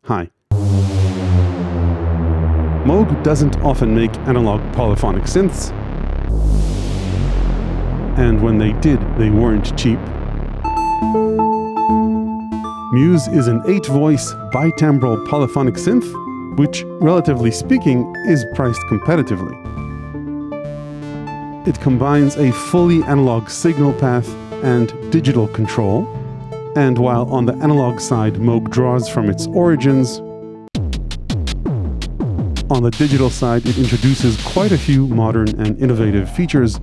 Hi. Moog doesn't often make analog polyphonic synths, and when they did, they weren't cheap. MUSE is an 8-voice bitimbral polyphonic synth, which, relatively speaking, is priced competitively. It combines a fully analog signal path and digital control, and while on the analog side Moog draws from its origins, on the digital side it introduces quite a few modern and innovative features,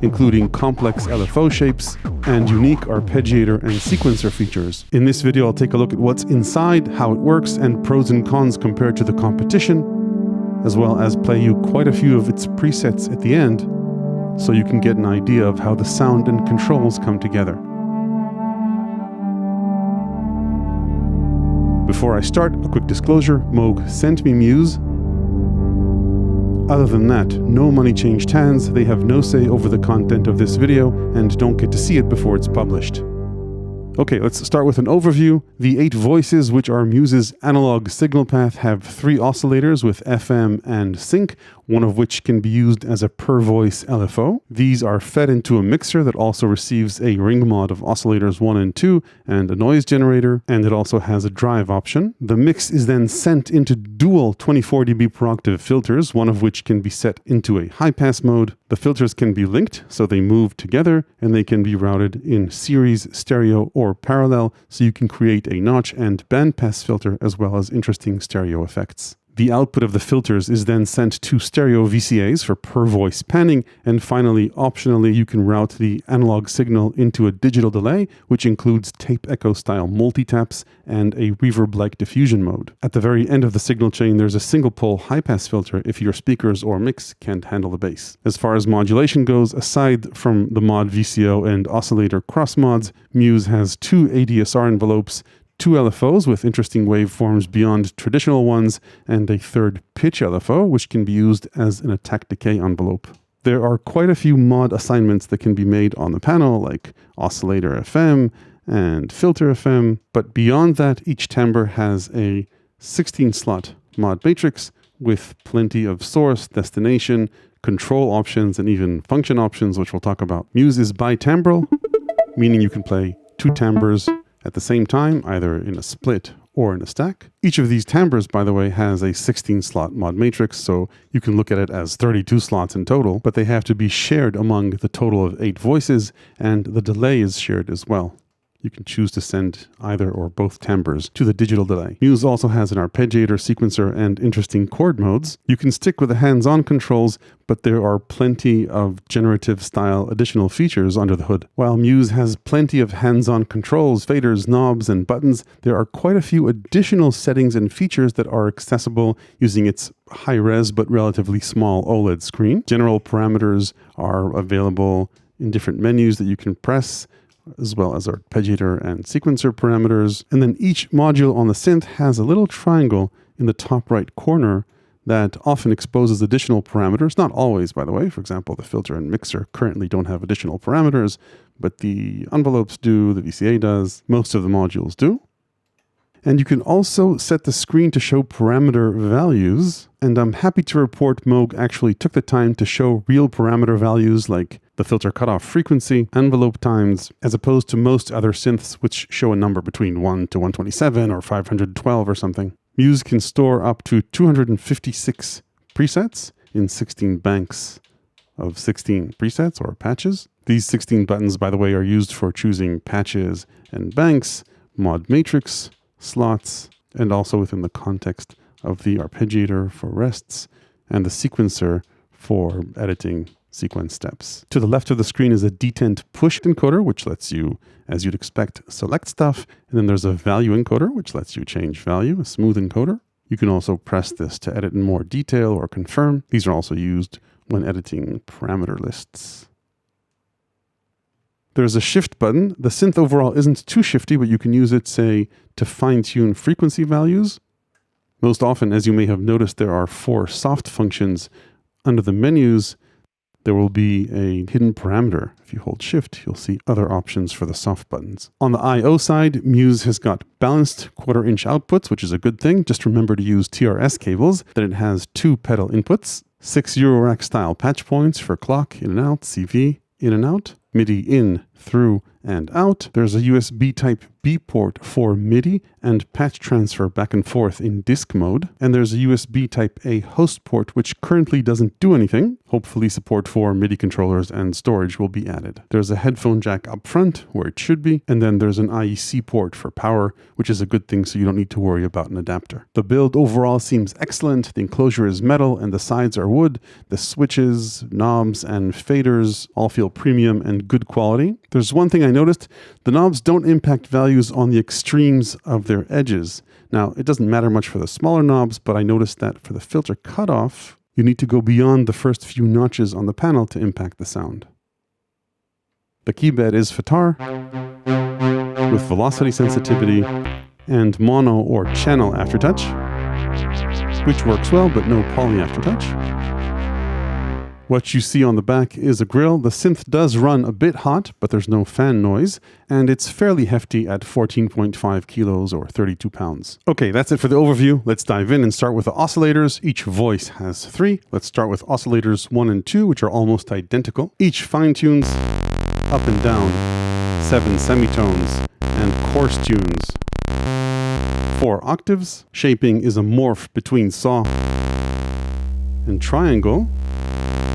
including complex LFO shapes and unique arpeggiator and sequencer features. In this video I'll take a look at what's inside, how it works, and pros and cons compared to the competition, as well as play you quite a few of its presets at the end, so you can get an idea of how the sound and controls come together. Before I start, a quick disclosure: Moog sent me MUSE. Other than that, no money changed hands, they have no say over the content of this video, and don't get to see it before it's published. Okay, let's start with an overview. The 8 voices, which are MUSE's analog signal path, have 3 oscillators with FM and sync, one of which can be used as a per-voice LFO. These are fed into a mixer that also receives a ring mod of oscillators 1 and 2 and a noise generator, and it also has a drive option. The mix is then sent into dual 24 dB per octave filters, one of which can be set into a high-pass mode. The filters can be linked, so they move together, and they can be routed in series, stereo, or parallel, so you can create a notch and bandpass filter as well as interesting stereo effects. The output of the filters is then sent to stereo VCAs for per-voice panning, and finally, optionally, you can route the analog signal into a digital delay, which includes tape echo style multi-taps and a reverb-like diffusion mode. At the very end of the signal chain, there's a single-pole high-pass filter if your speakers or mix can't handle the bass. As far as modulation goes, aside from the mod VCO and oscillator cross mods, MUSE has 2 ADSR envelopes, 2 LFOs with interesting waveforms beyond traditional ones, and a third pitch LFO, which can be used as an attack decay envelope. There are quite a few mod assignments that can be made on the panel, like oscillator FM and filter FM, but beyond that, each timbre has a 16-slot mod matrix with plenty of source, destination, control options, and even function options, which we'll talk about. MUSE is bitimbral, meaning you can play 2 timbres at the same time, either in a split or in a stack. Each of these timbres, by the way, has a 16-slot mod matrix, so you can look at it as 32 slots in total, but they have to be shared among the total of 8 voices, and the delay is shared as well. You can choose to send either or both timbres to the digital delay. MUSE also has an arpeggiator, sequencer, and interesting chord modes. You can stick with the hands-on controls, but there are plenty of generative-style additional features under the hood. While MUSE has plenty of hands-on controls, faders, knobs, and buttons, there are quite a few additional settings and features that are accessible using its high-res but relatively small OLED screen. General parameters are available in different menus that you can press, as well as arpeggiator and sequencer parameters. And then each module on the synth has a little triangle in the top right corner that often exposes additional parameters. Not always, by the way. For example, the filter and mixer currently don't have additional parameters, but the envelopes do, the VCA does, most of the modules do. And you can also set the screen to show parameter values. And I'm happy to report Moog actually took the time to show real parameter values like the filter cutoff frequency, envelope times, as opposed to most other synths which show a number between 1 to 127 or 512 or something. MUSE can store up to 256 presets in 16 banks of 16 presets or patches. These 16 buttons, by the way, are used for choosing patches and banks, mod matrix, slots, and also within the context of the arpeggiator for rests and the sequencer for editing sequence steps. To the left of the screen is a detent push encoder, which lets you, as you'd expect, select stuff. And then there's a value encoder, which lets you change value, a smooth encoder. You can also press this to edit in more detail or confirm. These are also used when editing parameter lists. There's a shift button. The synth overall isn't too shifty, but you can use it, say, to fine-tune frequency values. Most often, as you may have noticed, there are 4 soft functions under the menus there will be a hidden parameter. If you hold Shift, you'll see other options for the soft buttons. On the I/O side, MUSE has got balanced 1/4 inch outputs, which is a good thing. Just remember to use TRS cables. Then it has 2 pedal inputs, 6 Eurorack style patch points for clock, in and out, CV, in and out, MIDI in, through, and out. There's a USB Type B port for MIDI and patch transfer back and forth in disk mode. And there's a USB Type A host port, which currently doesn't do anything. Hopefully support for MIDI controllers and storage will be added. There's a headphone jack up front where it should be. And then there's an IEC port for power, which is a good thing, so you don't need to worry about an adapter. The build overall seems excellent. The enclosure is metal and the sides are wood. The switches, knobs, and faders all feel premium and good quality. There's one thing I noticed. The knobs don't impact values on the extremes of their edges. Now, it doesn't matter much for the smaller knobs, but I noticed that for the filter cutoff, you need to go beyond the first few notches on the panel to impact the sound. The keybed is FTAR with velocity sensitivity and mono or channel aftertouch, which works well, but no poly aftertouch. What you see on the back is a grill. The synth does run a bit hot, but there's no fan noise, and it's fairly hefty at 14.5 kilos or 32 pounds. Okay, that's it for the overview. Let's dive in and start with the oscillators. Each voice has 3. Let's start with oscillators 1 and 2, which are almost identical. Each fine-tunes up and down, 7 semitones, and coarse tunes 4 octaves. Shaping is a morph between saw and triangle,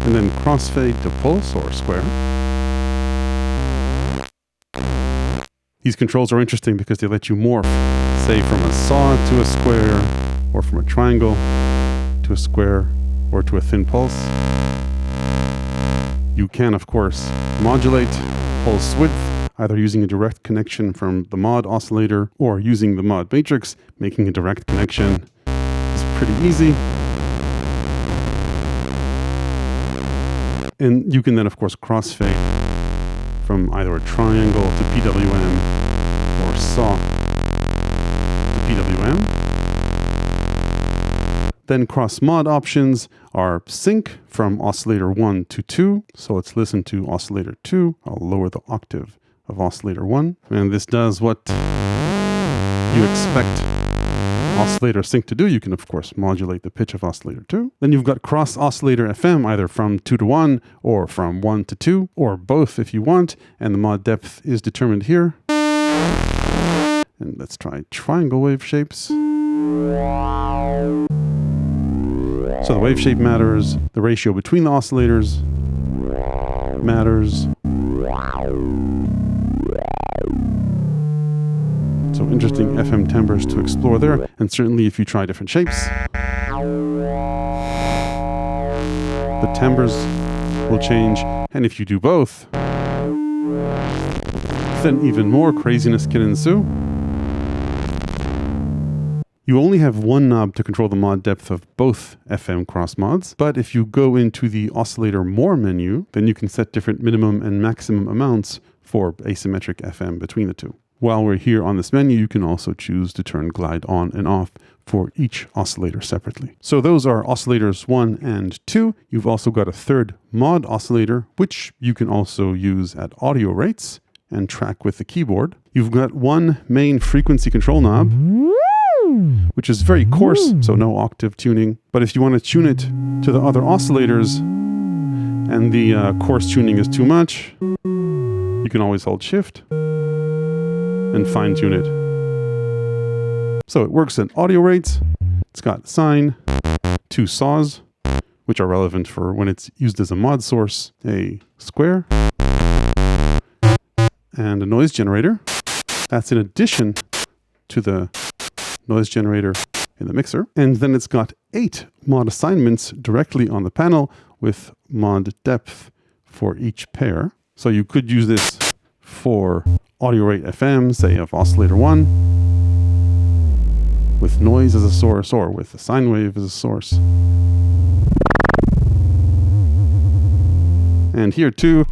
and then crossfade to pulse or square. These controls are interesting because they let you morph, say from a saw to a square, or from a triangle to a square, or to a thin pulse. You can, of course, modulate pulse width, either using a direct connection from the mod oscillator or using the mod matrix. Making a direct connection is pretty easy. And you can then, of course, crossfade from either a triangle to PWM or saw to PWM. Then cross-mod options are sync from oscillator 1 to 2. So let's listen to oscillator 2. I'll lower the octave of oscillator 1. And this does what you expect oscillator sync to do. You can, of course, modulate the pitch of oscillator 2. Then you've got cross oscillator FM, either from 2 to 1 or from 1 to 2, or both if you want. And the mod depth is determined here. And let's try triangle wave shapes. So the wave shape matters. The ratio between the oscillators matters. So interesting FM timbres to explore there, and certainly if you try different shapes, the timbres will change, and if you do both, then even more craziness can ensue. You only have one knob to control the mod depth of both FM cross mods, but if you go into the oscillator more menu, then you can set different minimum and maximum amounts for asymmetric FM between the two. While we're here on this menu, you can also choose to turn glide on and off for each oscillator separately. So those are oscillators 1 and 2. You've also got a third mod oscillator, which you can also use at audio rates and track with the keyboard. You've got one main frequency control knob, which is very coarse, so no octave tuning. But if you want to tune it to the other oscillators and the coarse tuning is too much, you can always hold Shift and fine-tune it. So it works at audio rates. It's got sine, 2 saws, which are relevant for when it's used as a mod source, a square, and a noise generator. That's in addition to the noise generator in the mixer. And then it's got 8 mod assignments directly on the panel with mod depth for each pair. So you could use this for audio rate FM, say of oscillator 1, with noise as a source or with a sine wave as a source. And here too,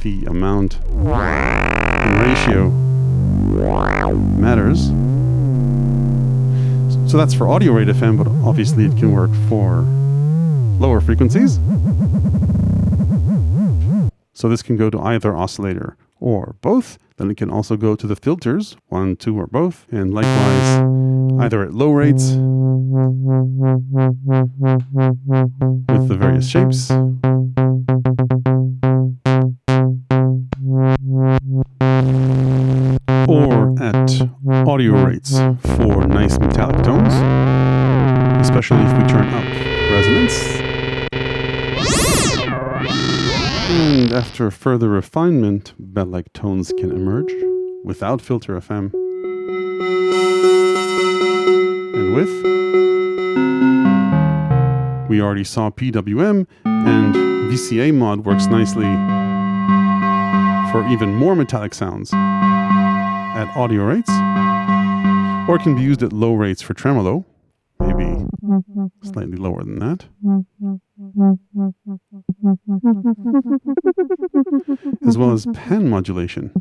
the amount and ratio matters. So that's for audio rate FM, but obviously it can work for lower frequencies. So this can go to either oscillator or both. Then it can also go to the filters, 1, 2, or both. And likewise, either at low rates with the various shapes, or at audio rates for nice metallic tones, especially if we turn up resonance. And after further refinement, bell-like tones can emerge without filter FM and with. We already saw PWM, and VCA mod works nicely for even more metallic sounds at audio rates, or it can be used at low rates for tremolo, maybe slightly lower than that, as well as pan modulation.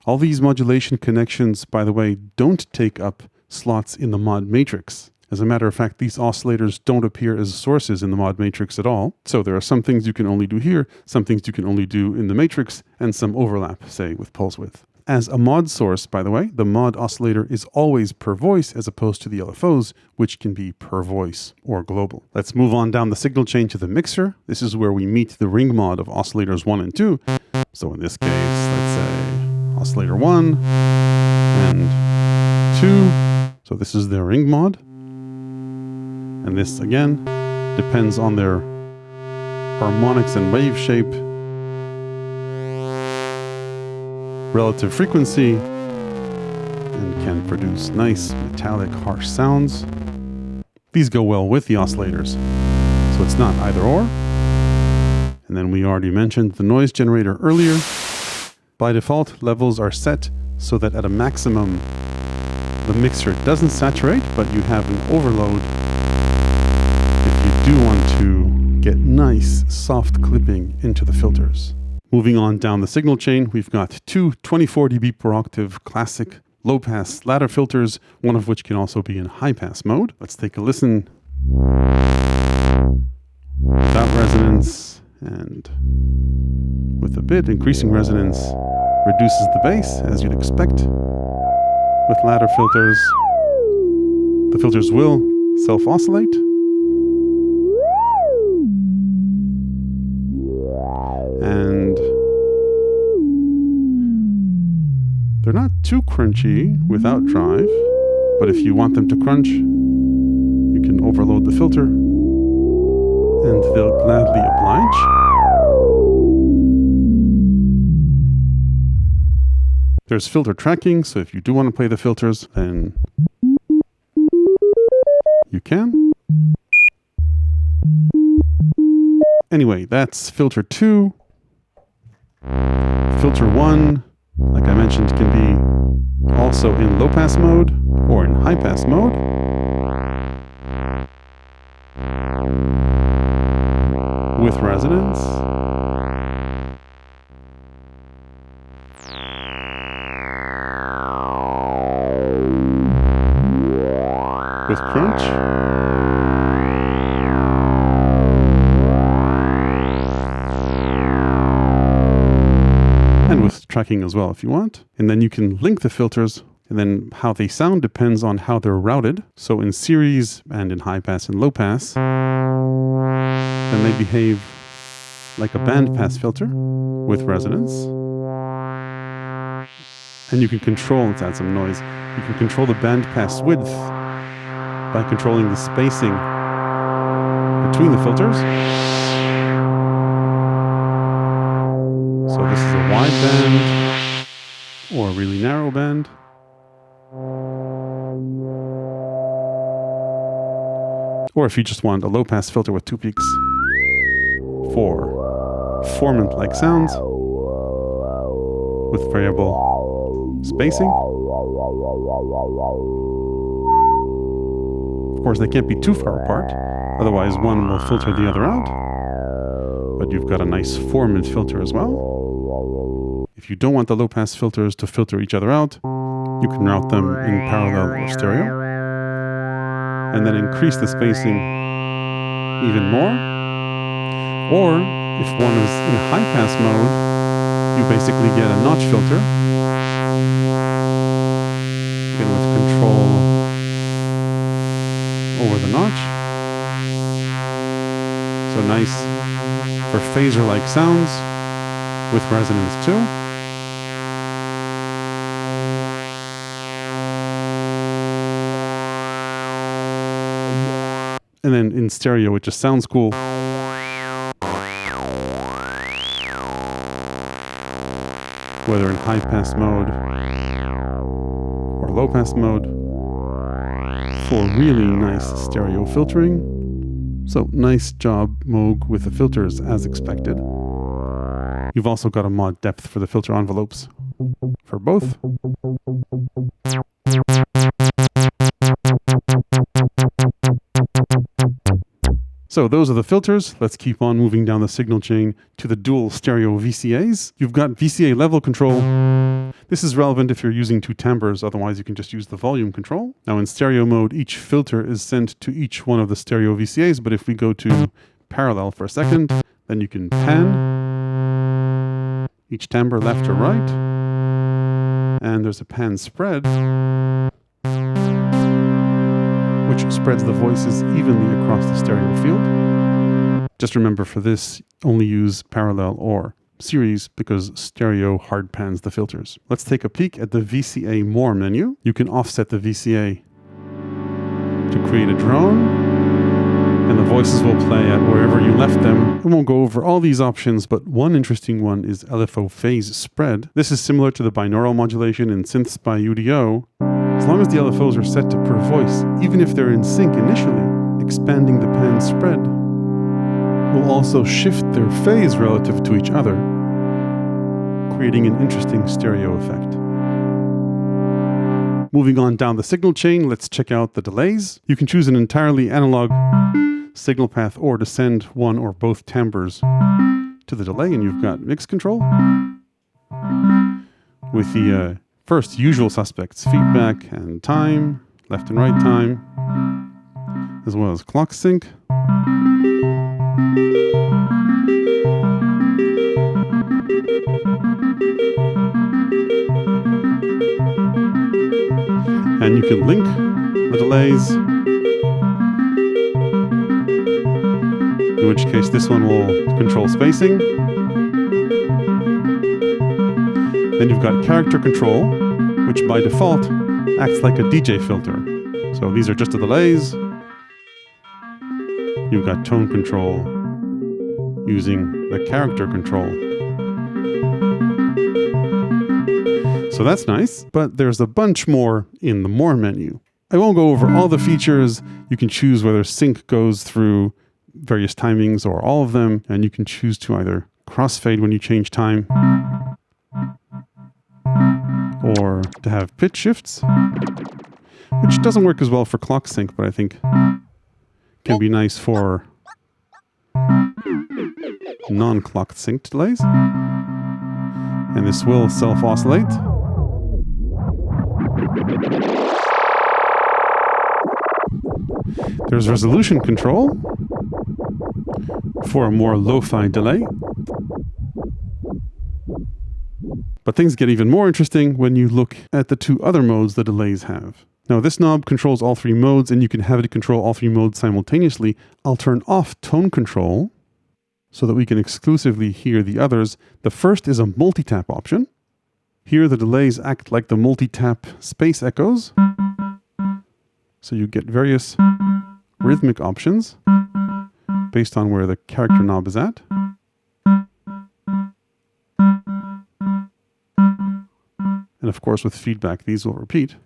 All these modulation connections, by the way, don't take up slots in the mod matrix. As a matter of fact, these oscillators don't appear as sources in the mod matrix at all. So there are some things you can only do here, some things you can only do in the matrix, and some overlap, say, with pulse width. As a mod source, by the way, the mod oscillator is always per voice as opposed to the LFOs, which can be per voice or global. Let's move on down the signal chain to the mixer. This is where we meet the ring mod of oscillators 1 and 2. So in this case, let's say oscillator 1 and 2. So this is their ring mod. And this, again, depends on their harmonics and wave shape, relative frequency, and can produce nice metallic harsh sounds. These go well with the oscillators, so it's not either or. And then we already mentioned the noise generator earlier. By default, levels are set so that at a maximum the mixer doesn't saturate, but you have an overload if you do want to get nice soft clipping into the filters. Moving on down the signal chain, we've got two 24 dB per octave classic low-pass ladder filters, one of which can also be in high-pass mode. Let's take a listen. Without resonance and with a bit increasing resonance, reduces the bass, as you'd expect. With ladder filters, the filters will self-oscillate. And they're not too crunchy without drive, but if you want them to crunch, you can overload the filter and they'll gladly oblige. There's filter tracking, so if you do want to play the filters, then you can. Anyway, that's filter 2. Filter 1, like I mentioned, can be also in low-pass mode or in high-pass mode. With resonance. With crunch. And with tracking as well if you want. And then you can link the filters, and then how they sound depends on how they're routed. So in series and in high pass and low pass, then they behave like a band pass filter with resonance. And you can control, let's add some noise, you can control the band pass width by controlling the spacing between the filters. So this is a wide band or a really narrow band. Or if you just want a low pass filter with 2 peaks for formant-like sounds with variable spacing. Of course, they can't be too far apart, otherwise one will filter the other out. But you've got a nice formant filter as well. If you don't want the low-pass filters to filter each other out, you can route them in parallel or stereo. and then increase the spacing even more. Or if one is in high pass mode, you basically get a notch filter. Again with control over the notch. So nice for phaser-like sounds with resonance too. And then in stereo, it just sounds cool. Whether in high pass mode or low pass mode, for really nice stereo filtering. So nice job, Moog, with the filters as expected. You've also got a mod depth for the filter envelopes for both. So those are the filters. Let's keep on moving down the signal chain to the dual stereo VCAs. You've got VCA level control. This is relevant if you're using two timbres, otherwise you can just use the volume control. Now in stereo mode, each filter is sent to each one of the stereo VCAs, but if we go to parallel for a second, then you can pan each timbre left or right, and there's a pan spread, which spreads the voices evenly across the stereo field. Just remember for this, only use parallel or series because stereo hard pans the filters. Let's take a peek at the VCA More menu. You can offset the VCA to create a drone, and the voices will play at wherever you left them. I won't go over all these options, but one interesting one is LFO phase spread. This is similar to the binaural modulation in Synths by UDO. As long as the LFOs are set to per voice, even if they're in sync initially, expanding the pan spread will also shift their phase relative to each other, creating an interesting stereo effect. Moving on down the signal chain, let's check out the delays. You can choose an entirely analog signal path or to send one or both timbres to the delay, and you've got mix control with the first usual suspects, feedback and time, left and right time, as well as clock sync. And you can link the delays, in which case this one will control spacing. Then you've got character control, which by default acts like a DJ filter. So these are just the delays. You've got tone control using the character control. So that's nice, but there's a bunch more in the More menu. I won't go over all the features. You can choose whether sync goes through various timings or all of them, and you can choose to either crossfade when you change time or to have pitch shifts, which doesn't work as well for clock sync, but I think can be nice for non-clock synced delays. And this will self-oscillate. There's resolution control for a more lo-fi delay. But things get even more interesting when you look at the two other modes the delays have. Now this knob controls all three modes, and you can have it control all three modes simultaneously. I'll turn off tone control so that we can exclusively hear the others. The first is a multi-tap option. Here the delays act like the multi-tap space echoes. So you get various rhythmic options based on where the character knob is at. And of course with feedback these will repeat.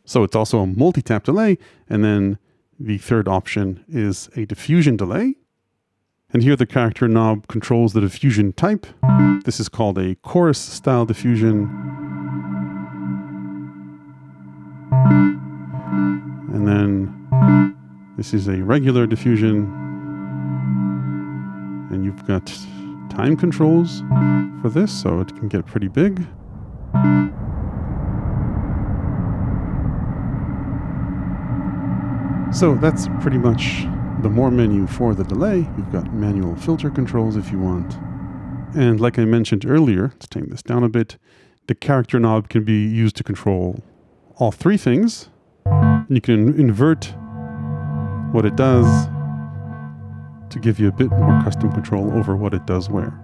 So it's also a multi-tap delay, and then the third option is a diffusion delay. And here the character knob controls the diffusion type. This is called a chorus style diffusion. And then this is a regular diffusion. And you've got time controls for this, so it can get pretty big. So that's pretty much the more menu for the delay. You've got manual filter controls if you want. And like I mentioned earlier, let's take this down a bit, the character knob can be used to control all three things. And you can invert what it does to give you a bit more custom control over what it does where.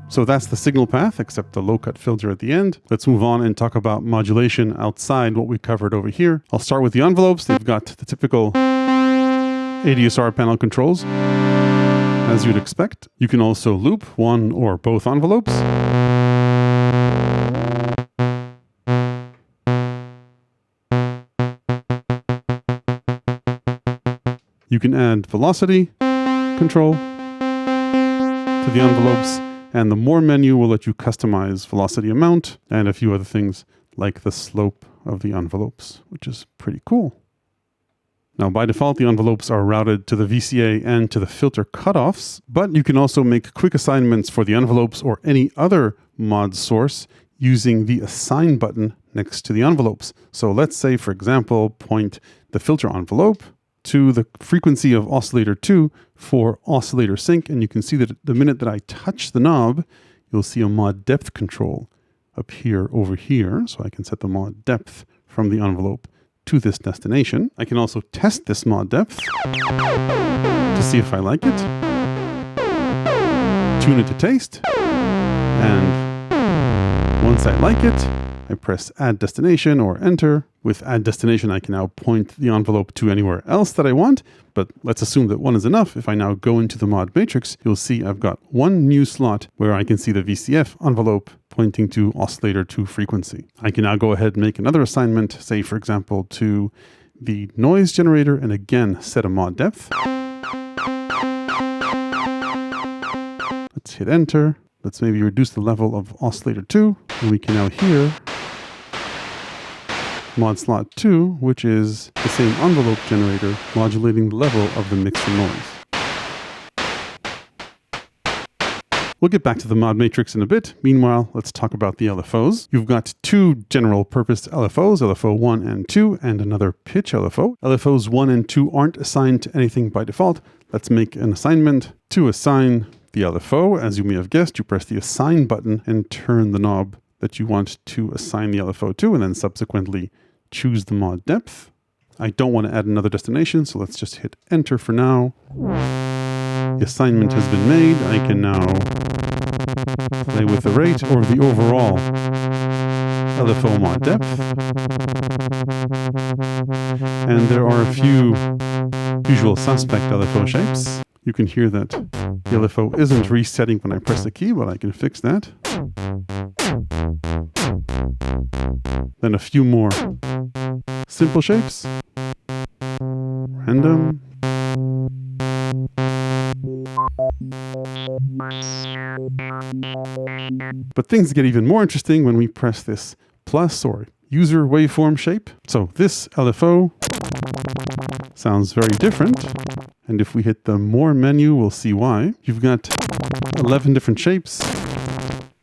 So that's the signal path, except the low-cut filter at the end. Let's move on and talk about modulation outside what we covered over here. I'll start with the envelopes. They've got the typical ADSR panel controls, as you'd expect. You can also loop one or both envelopes. You can add velocity control to the envelopes, and the more menu will let you customize velocity amount and a few other things like the slope of the envelopes, which is pretty cool. Now, by default, the envelopes are routed to the VCA and to the filter cutoffs, but you can also make quick assignments for the envelopes or any other mod source using the assign button next to the envelopes. So let's say, for example, point the filter envelope to the frequency of oscillator 2 for oscillator sync, and you can see that the minute that I touch the knob, you'll see a mod depth control appear over here. So I can set the mod depth from the envelope to this destination. I can also test this mod depth to see if I like it, tune it to taste, and once I like it, I press add destination or enter. With add destination, I can now point the envelope to anywhere else that I want, but let's assume that one is enough. If I now go into the mod matrix, you'll see I've got one new slot where I can see the VCF envelope pointing to oscillator 2 frequency. I can now go ahead and make another assignment, say for example to the noise generator, and again set a mod depth. Let's hit enter. Let's maybe reduce the level of oscillator 2, and we can now hear mod slot 2, which is the same envelope generator modulating the level of the mixer noise. We'll get back to the mod matrix in a bit. Meanwhile, let's talk about the LFOs. You've got two general purpose LFOs, LFO 1 and 2, and another pitch LFO. LFOs 1 and 2 aren't assigned to anything by default. Let's make an assignment to assign the LFO. As you may have guessed, you press the assign button and turn the knob that you want to assign the LFO to, and then subsequently choose the mod depth. I don't want to add another destination, so let's just hit enter for now. The assignment has been made. I can now play with the rate or the overall LFO mod depth. And there are a few usual suspect LFO shapes. You can hear that the LFO isn't resetting when I press the key, but I can fix that. Then a few more simple shapes. Random. But things get even more interesting when we press this plus or user waveform shape. So this LFO sounds very different. And if we hit the more menu, we'll see why. You've got 11 different shapes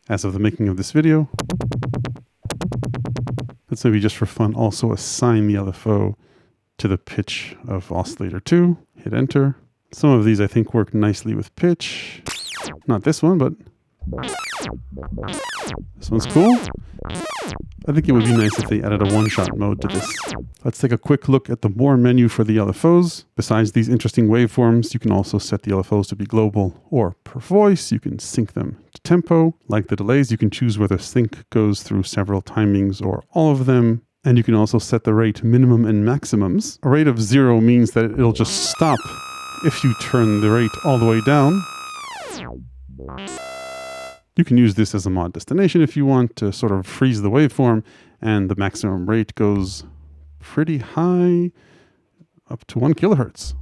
as of the making of this video. Let's maybe just for fun also assign the LFO to the pitch of oscillator 2. Hit enter. Some of these I think work nicely with pitch. Not this one, but this one's cool. I think it would be nice if they added a one-shot mode to this. Let's take a quick look at the more menu for the LFOs. Besides these interesting waveforms, you can also set the LFOs to be global or per voice. You can sync them to tempo. Like the delays, you can choose whether sync goes through several timings or all of them. And you can also set the rate minimum and maximums. A rate of 0 means that it'll just stop if you turn the rate all the way down. You can use this as a mod destination if you want to sort of freeze the waveform, and the maximum rate goes pretty high, up to 1 kilohertz.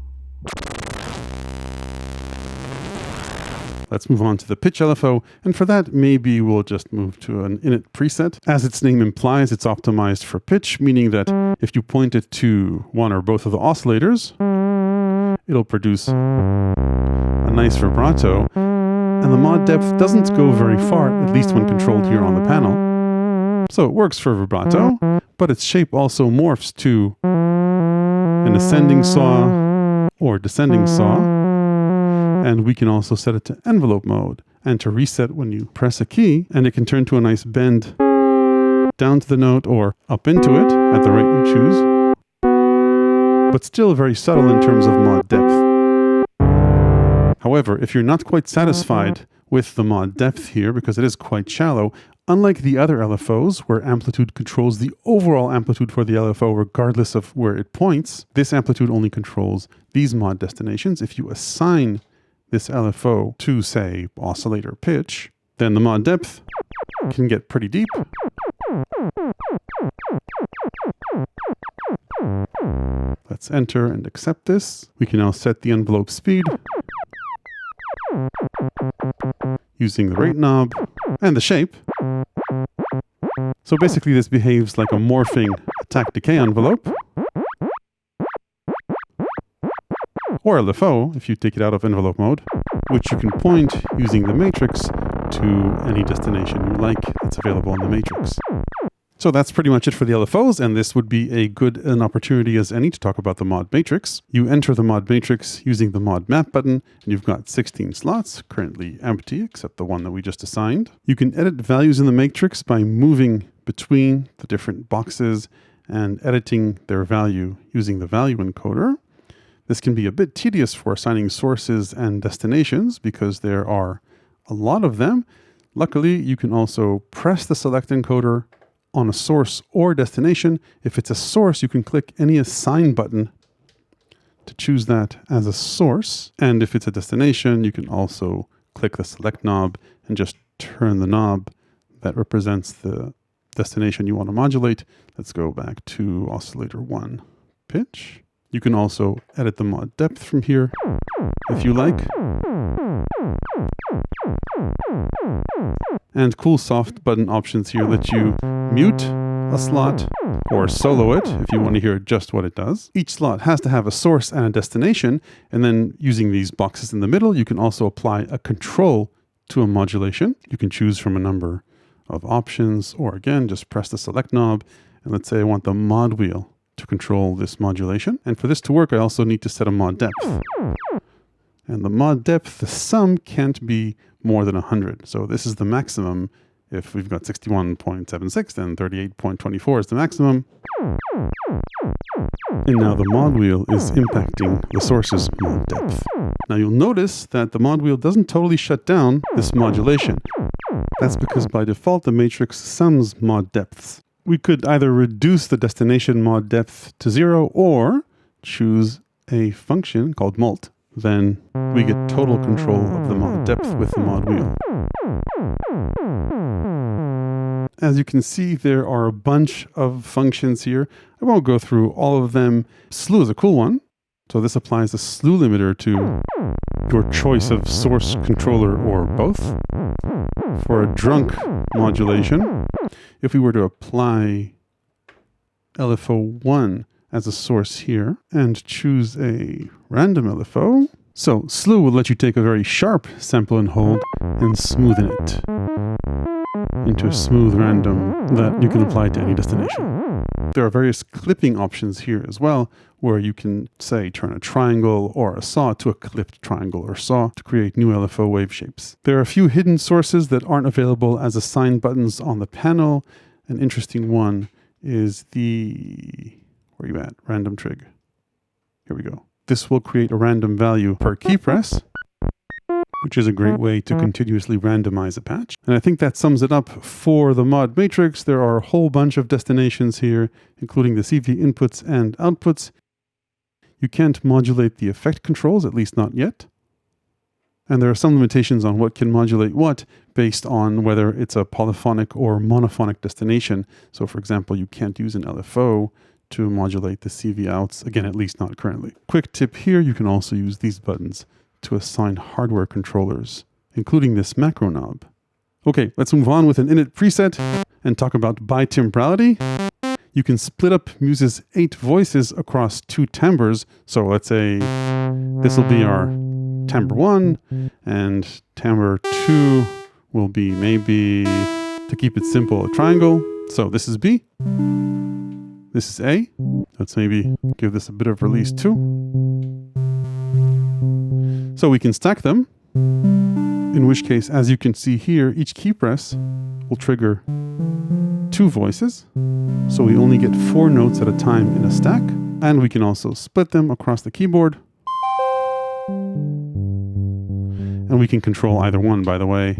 Let's move on to the pitch LFO, and for that, maybe we'll just move to an init preset. As its name implies, it's optimized for pitch, meaning that if you point it to one or both of the oscillators, it'll produce a nice vibrato And the mod depth doesn't go very far, at least when controlled here on the panel. So it works for vibrato, but its shape also morphs to an ascending saw or descending saw. And we can also set it to envelope mode and to reset when you press a key, and it can turn to a nice bend down to the note or up into it at the rate you choose, but still very subtle in terms of mod depth. However, if you're not quite satisfied with the mod depth here, because it is quite shallow, unlike the other LFOs, where amplitude controls the overall amplitude for the LFO regardless of where it points, this amplitude only controls these mod destinations. If you assign this LFO to, say, oscillator pitch, then the mod depth can get pretty deep. Let's enter and accept this. We can now set the envelope speed using the rate knob and the shape. So basically this behaves like a morphing attack decay envelope, or LFO if you take it out of envelope mode, which you can point using the matrix to any destination you like that's available in the matrix. So that's pretty much it for the LFOs, and this would be an opportunity as any to talk about the mod matrix. You enter the mod matrix using the mod map button, and you've got 16 slots, currently empty except the one that we just assigned. You can edit values in the matrix by moving between the different boxes and editing their value using the value encoder. This can be a bit tedious for assigning sources and destinations because there are a lot of them. Luckily, you can also press the select encoder on a source or destination. If it's a source, you can click any assign button to choose that as a source. And if it's a destination, you can also click the select knob and just turn the knob that represents the destination you want to modulate. Let's go back to oscillator 1 pitch. You can also edit the mod depth from here if you like. And cool soft button options here let you mute a slot or solo it if you want to hear just what it does. Each slot has to have a source and a destination, and then using these boxes in the middle, you can also apply a control to a modulation. You can choose from a number of options, or again, just press the select knob, and let's say I want the mod wheel to control this modulation. And for this to work, I also need to set a mod depth. And the mod depth, the sum can't be more than 100. So this is the maximum. If we've got 61.76, then 38.24 is the maximum. And now the mod wheel is impacting the source's mod depth. Now you'll notice that the mod wheel doesn't totally shut down this modulation. That's because by default, the matrix sums mod depths. We could either reduce the destination mod depth to 0 or choose a function called mult. Then we get total control of the mod depth with the mod wheel. As you can see, there are a bunch of functions here. I won't go through all of them. Slew is a cool one. So this applies a slew limiter to your choice of source, controller, or both. For a drunk modulation, if we were to apply LFO1 as a source here and choose a random LFO. So slew will let you take a very sharp sample and hold and smoothen it into a smooth random that you can apply to any destination. There are various clipping options here as well, where you can, say, turn a triangle or a saw to a clipped triangle or saw to create new LFO wave shapes. There are a few hidden sources that aren't available as assigned buttons on the panel. An interesting one is the, where are you at? Random trig. Here we go. This will create a random value per key press, which is a great way to continuously randomize a patch. And I think that sums it up for the mod matrix. There are a whole bunch of destinations here, including the CV inputs and outputs. You can't modulate the effect controls, at least not yet. And there are some limitations on what can modulate what based on whether it's a polyphonic or monophonic destination. So for example, you can't use an LFO to modulate the CV outs, again, at least not currently. Quick tip here, you can also use these buttons to assign hardware controllers, including this macro knob. Okay, let's move on with an init preset and talk about bi-timbrality. You can split up MUSE's 8 voices across 2 timbres. So let's say this will be our timbre 1, and timbre 2 will be maybe, to keep it simple, a triangle. So this is B, this is A. Let's maybe give this a bit of release too. So we can stack them, in which case, as you can see here, each key press will trigger 2 voices. So we only get 4 notes at a time in a stack. And we can also split them across the keyboard. And we can control either one, by the way,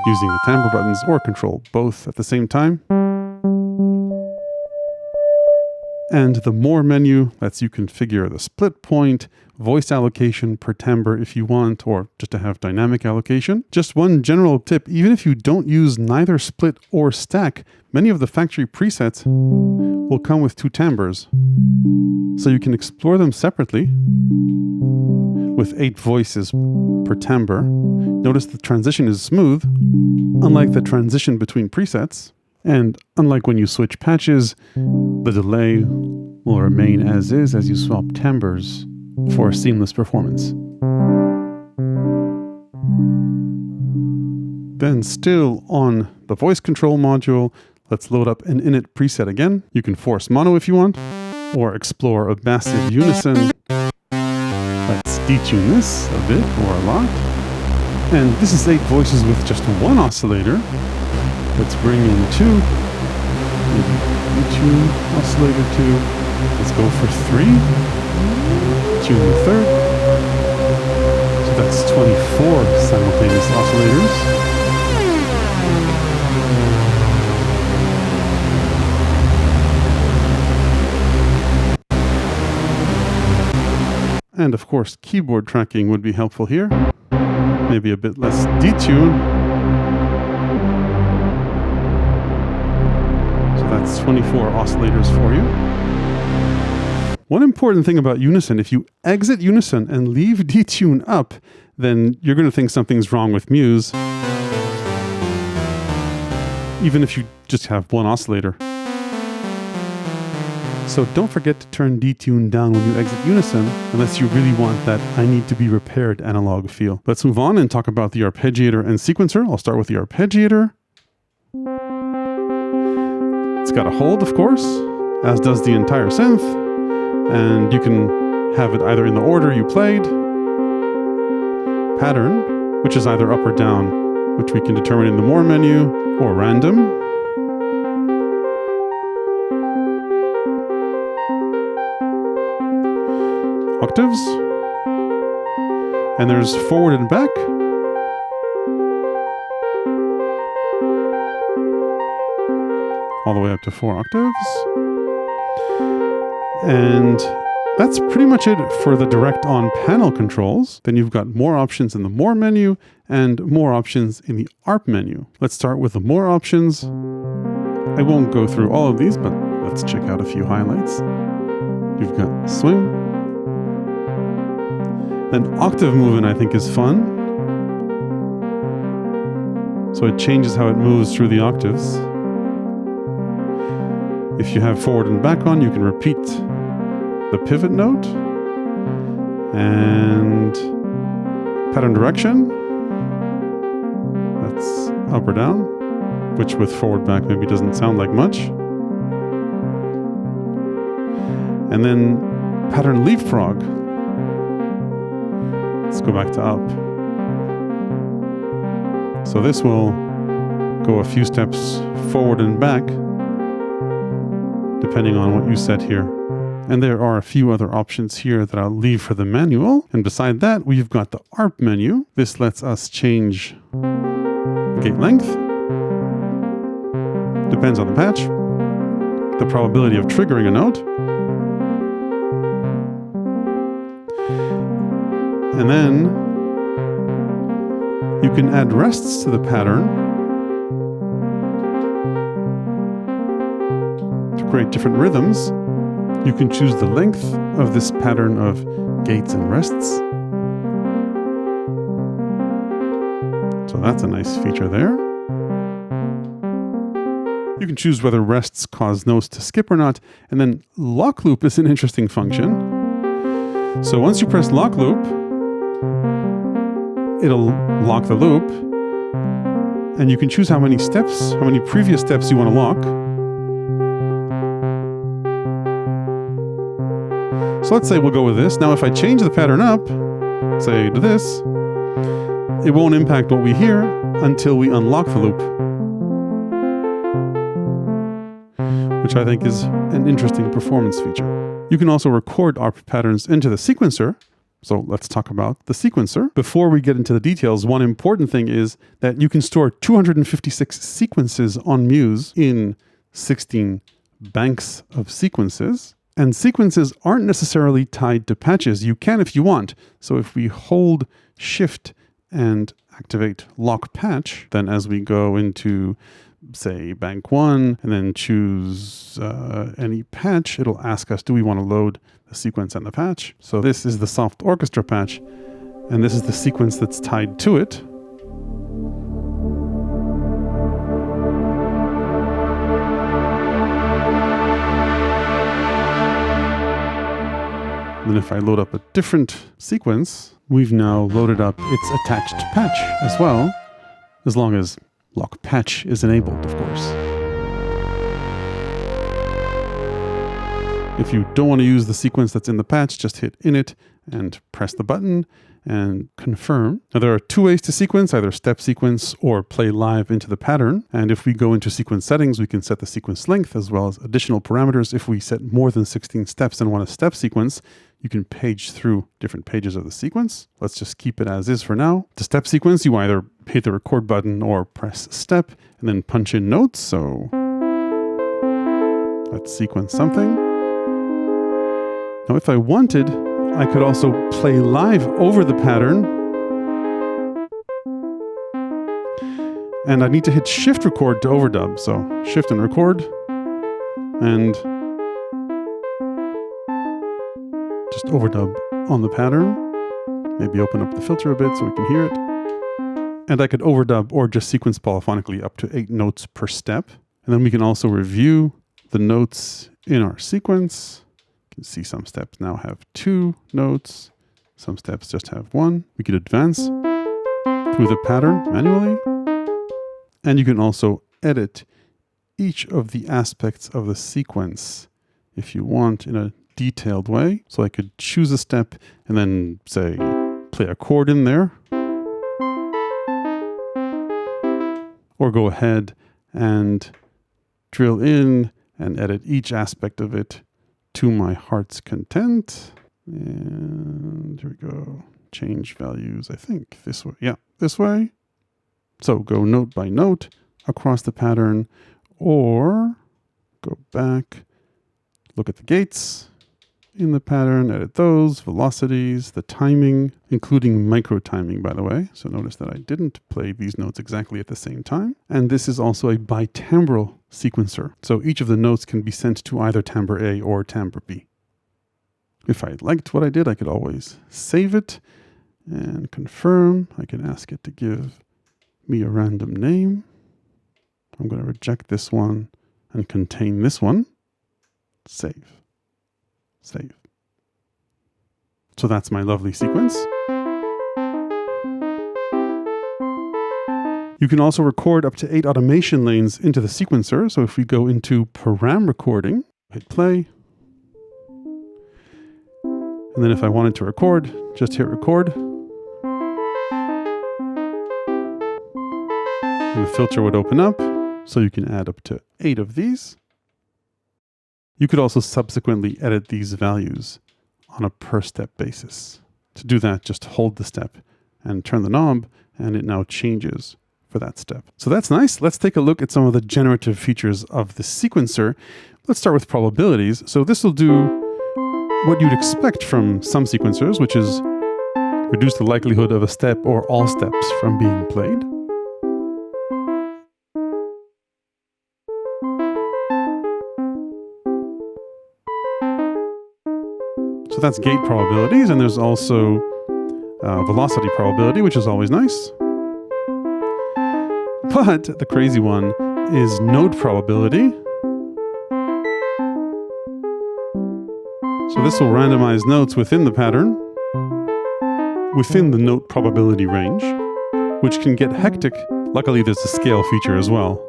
using the timbre buttons, or control both at the same time. And the More menu lets you configure the split point, voice allocation per timbre if you want, or just to have dynamic allocation. Just one general tip, even if you don't use neither split or stack, many of the factory presets will come with 2 timbres. So you can explore them separately with 8 voices per timbre. Notice the transition is smooth, unlike the transition between presets. And unlike when you switch patches, the delay will remain as is as you swap timbres for a seamless performance. Then still on the voice control module, let's load up an init preset again. You can force mono if you want, or explore a massive unison. Let's detune this a bit or a lot. And this is 8 voices with just 1 oscillator. Let's bring in 2. Detune oscillator 2. Let's go for 3. Tune the 3rd. So that's 24 simultaneous oscillators. And of course, keyboard tracking would be helpful here. Maybe a bit less detune. That's 24 oscillators for you. One important thing about Unison, if you exit Unison and leave detune up, then you're going to think something's wrong with Muse, even if you just have 1 oscillator. So don't forget to turn detune down when you exit Unison, unless you really want that I need to be repaired analog feel. Let's move on and talk about the arpeggiator and sequencer. I'll start with the arpeggiator. It's got a hold, of course, as does the entire synth, and you can have it either in the order you played, pattern, which is either up or down, which we can determine in the More menu, or random. Octaves, and there's forward and back. All the way up to 4 octaves. And that's pretty much it for the direct on panel controls. Then you've got more options in the More menu and more options in the ARP menu. Let's start with the More options. I won't go through all of these, but let's check out a few highlights. You've got swing. Then octave movement I think is fun. So it changes how it moves through the octaves. If you have forward and back on, you can repeat the pivot note. And pattern direction. That's up or down, which with forward back maybe doesn't sound like much. And then pattern leapfrog. Let's go back to up. So this will go a few steps forward and back, depending on what you set here. And there are a few other options here that I'll leave for the manual. And beside that, we've got the ARP menu. This lets us change gate length. Depends on the patch. The probability of triggering a note. And then you can add rests to the pattern to create different rhythms. You can choose the length of this pattern of gates and rests. So that's a nice feature there. You can choose whether rests cause notes to skip or not. And then lock loop is an interesting function. So once you press lock loop, it'll lock the loop, and you can choose how many steps, how many previous steps you want to lock. So let's say we'll go with this. Now if I change the pattern up, say to this, it won't impact what we hear until we unlock the loop, which I think is an interesting performance feature. You can also record ARP patterns into the sequencer. So let's talk about the sequencer. Before we get into the details, one important thing is that you can store 256 sequences on Muse in 16 banks of sequences. And sequences aren't necessarily tied to patches. You can if you want. So if we hold Shift and activate lock patch, then as we go into, say, bank 1, and then choose any patch, it'll ask us, do we want to load the sequence and the patch? So this is the soft orchestra patch, and this is the sequence that's tied to it. And then if I load up a different sequence, we've now loaded up its attached patch as well, as long as lock patch is enabled, of course. If you don't want to use the sequence that's in the patch, just hit init and press the button and confirm. Now there are two ways to sequence, either step sequence or play live into the pattern. And if we go into sequence settings, we can set the sequence length as well as additional parameters. If we set more than 16 steps and want a step sequence, you can page through different pages of the sequence. Let's just keep it as is for now. The step sequence, you either hit the record button or press step and then punch in notes. So let's sequence something. Now, if I wanted, I could also play live over the pattern. And I need to hit Shift Record to overdub. So Shift and Record. And just overdub on the pattern. Maybe open up the filter a bit so we can hear it. And I could overdub or just sequence polyphonically up to 8 notes per step. And then we can also review the notes in our sequence. You can see some steps now have 2 notes. Some steps just have 1. We could advance through the pattern manually. And you can also edit each of the aspects of the sequence if you want in a detailed way. So I could choose a step and then say play a chord in there, or go ahead and drill in and edit each aspect of it to my heart's content. And here we go. Change values, I think this way. Yeah, this way. So go note by note across the pattern, or go back, look at the gates in the pattern, edit those, velocities, the timing, including micro timing, by the way. So notice that I didn't play these notes exactly at the same time. And this is also a bitimbral sequencer. So each of the notes can be sent to either timbre A or timbre B. If I liked what I did, I could always save it and confirm. I can ask it to give me a random name. I'm going to reject this one and contain this one. Save. Save. So that's my lovely sequence. You can also record up to 8 automation lanes into the sequencer. So if we go into Param recording, hit play. And then if I wanted to record, just hit record. And the filter would open up. So you can add up to 8 of these. You could also subsequently edit these values on a per step basis. To do that, just hold the step and turn the knob, and it now changes for that step. So that's nice. Let's take a look at some of the generative features of the sequencer. Let's start with probabilities. So this will do what you'd expect from some sequencers, which is reduce the likelihood of a step or all steps from being played. So that's gate probabilities, and there's also velocity probability, which is always nice. But the crazy one is note probability. So this will randomize notes within the pattern, within the note probability range, which can get hectic. Luckily, there's a scale feature as well.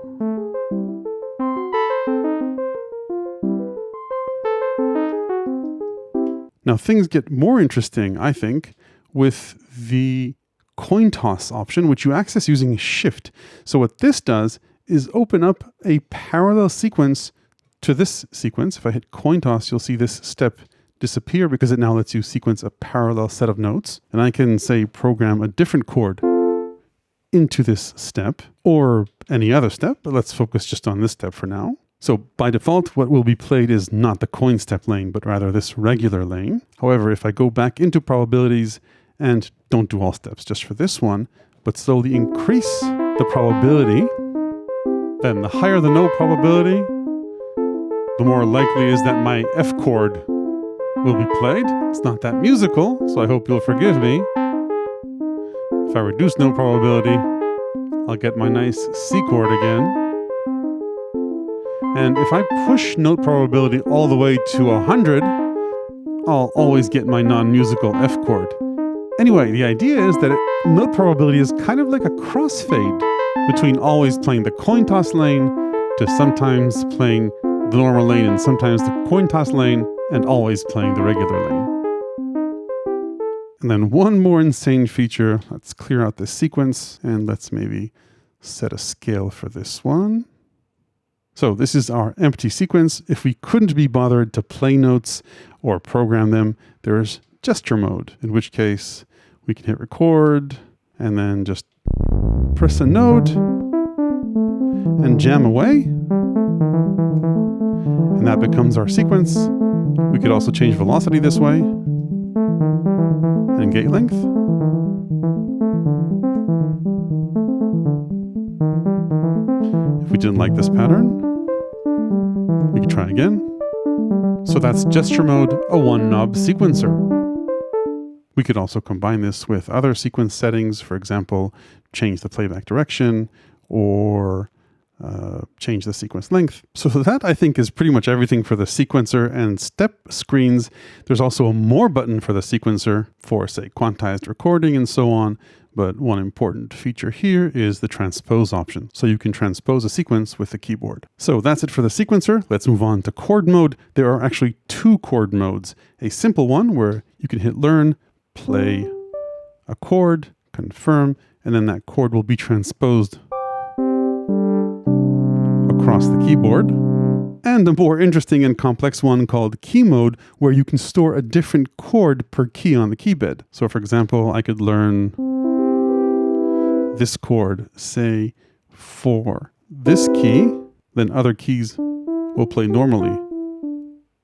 Now things get more interesting, I think, with the coin toss option, which you access using Shift. So what this does is open up a parallel sequence to this sequence. If I hit coin toss, you'll see this step disappear because it now lets you sequence a parallel set of notes. And I can, say, program a different chord into this step or any other step, but let's focus just on this step for now. So by default, what will be played is not the coin step lane, but rather this regular lane. However, if I go back into probabilities and don't do all steps just for this one, but slowly increase the probability, then the higher the note probability, the more likely is that my F chord will be played. It's not that musical, so I hope you'll forgive me. If I reduce note probability, I'll get my nice C chord again. And if I push note probability all the way to 100, I'll always get my non-musical F chord. Anyway, the idea is that note probability is kind of like a crossfade between always playing the coin toss lane to sometimes playing the normal lane and sometimes the coin toss lane and always playing the regular lane. And then one more insane feature. Let's clear out this sequence and let's maybe set a scale for this one. So this is our empty sequence. If we couldn't be bothered to play notes or program them, there's gesture mode, in which case we can hit record and then just press a note and jam away. And that becomes our sequence. We could also change velocity this way and gate length. If we didn't like this pattern, we could try again. So that's gesture mode, a one-knob sequencer. We could also combine this with other sequence settings, for example, change the playback direction or change the sequence length. So that, I think, is pretty much everything for the sequencer and step screens. There's also a more button for the sequencer for, say, quantized recording and so on. But one important feature here is the transpose option. So you can transpose a sequence with the keyboard. So that's it for the sequencer. Let's move on to chord mode. There are actually two chord modes. A simple one where you can hit learn, play a chord, confirm, and then that chord will be transposed across the keyboard. And a more interesting and complex one called key mode, where you can store a different chord per key on the key bed. So for example, I could learn this chord, say, for this key, then other keys will play normally.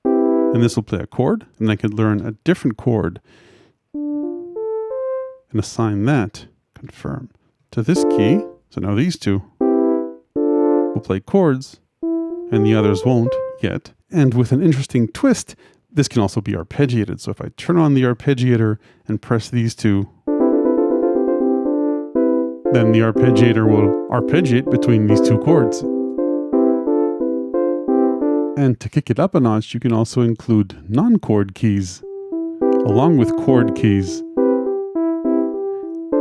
And this will play a chord, and I could learn a different chord and assign that, confirm, to this key. So now these two will play chords, and the others won't yet. And with an interesting twist, this can also be arpeggiated. So if I turn on the arpeggiator and press these two, then the arpeggiator will arpeggiate between these two chords. And to kick it up a notch, you can also include non-chord keys along with chord keys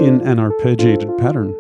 in an arpeggiated pattern.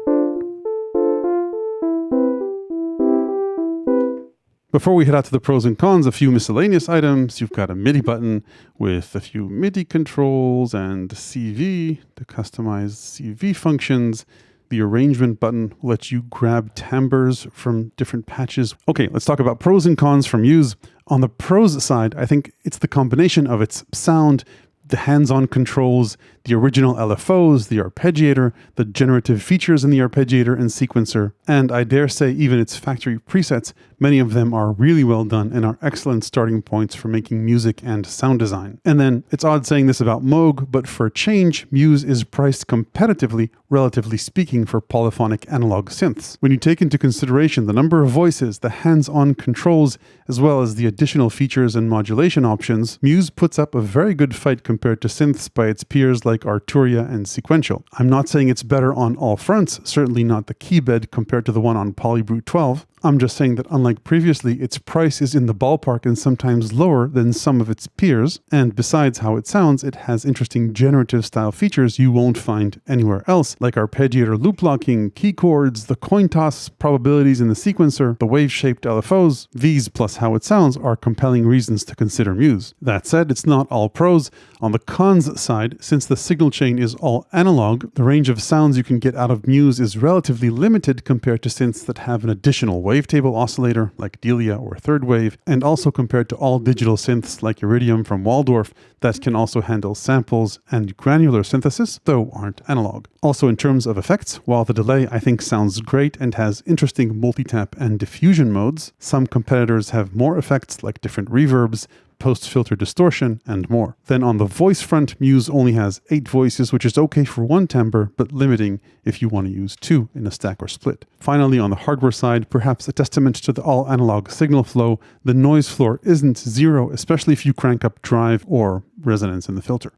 Before we head out to the pros and cons, a few miscellaneous items. You've got a MIDI button with a few MIDI controls and CV to customize CV functions. The arrangement button will let you grab timbres from different patches. Okay, let's talk about pros and cons from MUSE. On the pros side, I think it's the combination of its sound, the hands-on controls, the original LFOs, the arpeggiator, the generative features in the arpeggiator and sequencer, and I dare say even its factory presets. Many of them are really well done and are excellent starting points for making music and sound design. And then, it's odd saying this about Moog, but for a change, MUSE is priced competitively, relatively speaking, for polyphonic analog synths. When you take into consideration the number of voices, the hands-on controls, as well as the additional features and modulation options, MUSE puts up a very good fight compared to synths by its peers like Arturia and Sequential. I'm not saying it's better on all fronts, certainly not the keybed compared to the one on Polybrute 12. I'm just saying that unlike previously, its price is in the ballpark and sometimes lower than some of its peers, and besides how it sounds, it has interesting generative style features you won't find anywhere else, like arpeggiator loop locking, key chords, the coin toss probabilities in the sequencer, the wave-shaped LFOs. These plus how it sounds are compelling reasons to consider Muse. That said, it's not all pros. On the cons side, since the signal chain is all analog, the range of sounds you can get out of Muse is relatively limited compared to synths that have an additional wavetable oscillator like Delia or Third Wave, and also compared to all digital synths like Iridium from Waldorf that can also handle samples and granular synthesis, though aren't analog. Also in terms of effects, while the delay I think sounds great and has interesting multitap and diffusion modes, some competitors have more effects like different reverbs, post-filter distortion, and more. Then on the voice front, Muse only has 8 voices, which is okay for one timbre, but limiting if you want to use 2 in a stack or split. Finally, on the hardware side, perhaps a testament to the all-analog signal flow, the noise floor isn't 0, especially if you crank up drive or resonance in the filter.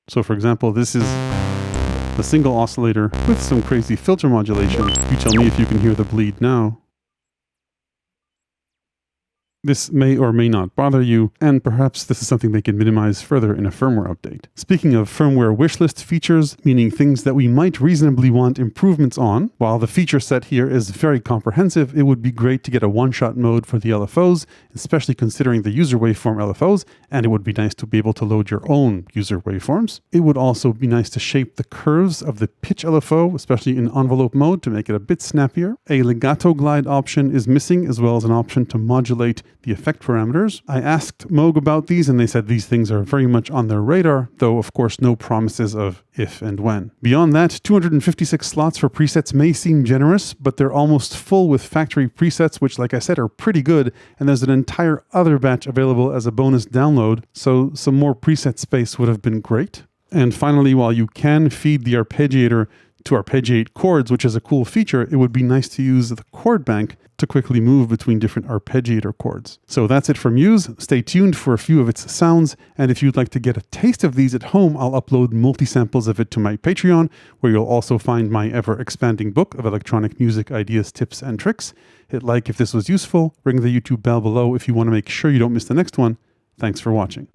So for example, this is the single oscillator with some crazy filter modulation. You tell me if you can hear the bleed now. This may or may not bother you, and perhaps this is something they can minimize further in a firmware update. Speaking of firmware wishlist features, meaning things that we might reasonably want improvements on, while the feature set here is very comprehensive, it would be great to get a one-shot mode for the LFOs, especially considering the user waveform LFOs, and it would be nice to be able to load your own user waveforms. It would also be nice to shape the curves of the pitch LFO, especially in envelope mode, to make it a bit snappier. A legato glide option is missing, as well as an option to modulate the effect parameters. I asked Moog about these and they said these things are very much on their radar, though of course no promises of if and when. Beyond that, 256 slots for presets may seem generous, but they're almost full with factory presets, which like I said are pretty good, and there's an entire other batch available as a bonus download, so some more preset space would have been great. And finally, while you can feed the arpeggiator to arpeggiate chords, which is a cool feature, it would be nice to use the chord bank to quickly move between different arpeggiator chords. So that's it for Muse. Stay tuned for a few of its sounds, and if you'd like to get a taste of these at home, I'll upload multi-samples of it to my Patreon, where you'll also find my ever-expanding book of electronic music ideas, tips, and tricks. Hit like if this was useful, ring the YouTube bell below if you want to make sure you don't miss the next one. Thanks for watching.